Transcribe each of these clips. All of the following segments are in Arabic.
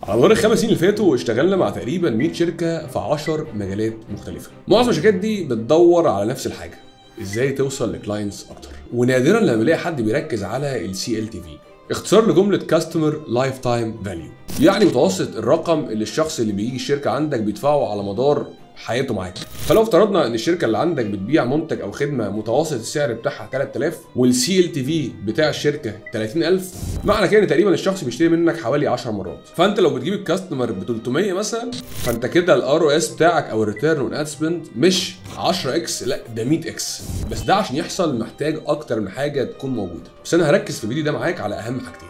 على مدار ال5 سنين اللي فاتوا اشتغلنا مع تقريبا 100 شركه في 10 مجالات مختلفه. معظم الشركات دي بتدور على نفس الحاجه، ازاي توصل لكلاينتس اكتر. ونادرا لما بلاقي حد بيركز على الCLTV، اختصار لجمله كاستمر لايف تايم فاليو، يعني متوسط الرقم اللي الشخص اللي بيجي الشركه عندك بيدفعه على مدار حياته معاك. فلو افترضنا ان الشركه اللي عندك بتبيع منتج او خدمه متوسط السعر بتاعها 3000 والCLTV بتاع الشركه 30000، معنى كده ان تقريبا الشخص بيشتري منك حوالي 10 مرات. فانت لو بتجيب الكاستمر ب 300 مثلا، فانت كده الROS بتاعك او الريتيرن اون اد سبند مش 10x، لا ده 100x. بس ده عشان يحصل محتاج اكتر من حاجه تكون موجوده، بس انا هركز في الفيديو ده معاك على اهم حاجتين.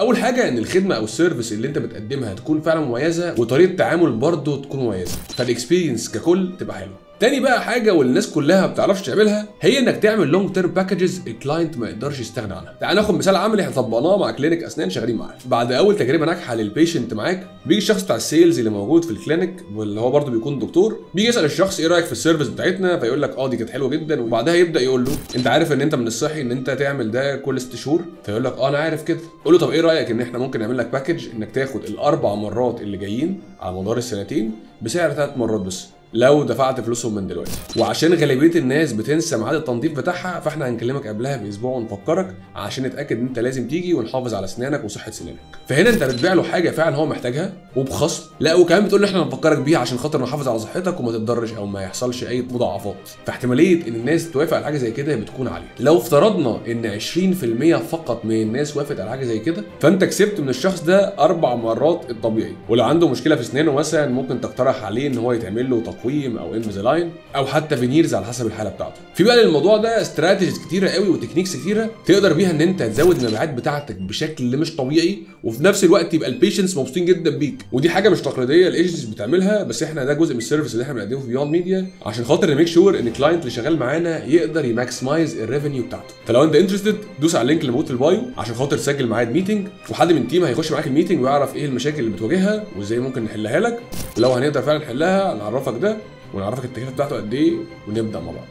اول حاجه ان الخدمه او السيرفيس اللي انت بتقدمها تكون فعلا مميزه، وطريقه التعامل برضه تكون مميزه، فالاكسبيرينس ككل تبقى حلوه. تاني بقى حاجه والناس كلها ما بتعرفش تعملها، هي انك تعمل لونج تيرم باكجز الكلاينت ما يقدرش يستغنى عنها. تعال ناخد مثال عملي احنا طبقناه مع كلينيك اسنان شغالين معاه. بعد اول تجربه ناجحه للبيشنت معاك، بيجي الشخص بتاع السيلز اللي موجود في الكلينيك واللي هو برضه بيكون دكتور، بيجي يسال الشخص ايه رايك في السيرفيس بتاعتنا، فيقول لك دي كانت حلوه جدا. وبعدها يبدا يقول له انت عارف ان انت من الصحي ان انت تعمل ده كل 6 شهور، فيقول لك انا عارف كده. قول له طب ايه رايك ان احنا ممكن نعمل لك باكج انك تاخد ال4 مرات اللي جايين على مدار السنتين بسعر 3 مرات بس لو دفعت فلوسهم من دلوقتي. وعشان غالبيه الناس بتنسى ميعاد التنظيف بتاعها، فاحنا هنكلمك قبلها باسبوع ونفكرك عشان نتاكد ان انت لازم تيجي ونحافظ على اسنانك وصحه سنانك. فهنا انت بتبيع له حاجه فعلا هو محتاجها وبخصم، لا وكمان بتقول له احنا هنفكرك بيها عشان خاطر نحافظ على صحتك وما تتضرش او ما يحصلش اي مضاعفات. فاحتماليه ان الناس توافق على حاجه زي كده بتكون عاليه. لو افترضنا ان 20% فقط من الناس وافقت على حاجه زي كده، فانت كسبت من الشخص ده 4 مرات الطبيعي. ولو عنده مشكله في اسنانه مثلا، ممكن تقترح عليه ان هو يتعمل له تقويم او لاين او حتى فينيرز على حسب الحاله بتاعته. في بقى للموضوع ده استراتيجيز كتيره قوي وتكنيكس كتيره تقدر بيها ان انت تزود المبيعات بتاعتك بشكل مش طبيعي، وفي نفس الوقت يبقى البيشنتس مبسوطين جدا بيك. ودي حاجه مش تقليديه الايجنسيز بتعملها، بس احنا ده جزء من السيرفيس اللي احنا بنقدمه في بيوند ميديا عشان خاطر نميك شور ان الكلاينت اللي شغال معانا يقدر يماكسمايز الريفينيو بتاعته. فلو انت انترستد دوس على اللينك اللي موجود في البايو عشان خاطر تسجل ميعاد ميتنج، وحد من التيم هيخش معاك الميتنج ويعرف ايه المشاكل اللي بتواجهها وازاي ممكن نحلها لك. ولو هنقدر فعلا نحلها نعرفك ده ونعرفك التكلفه بتاعته قد ايه ونبدا مع بعض.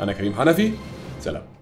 انا كريم حنفي، سلام.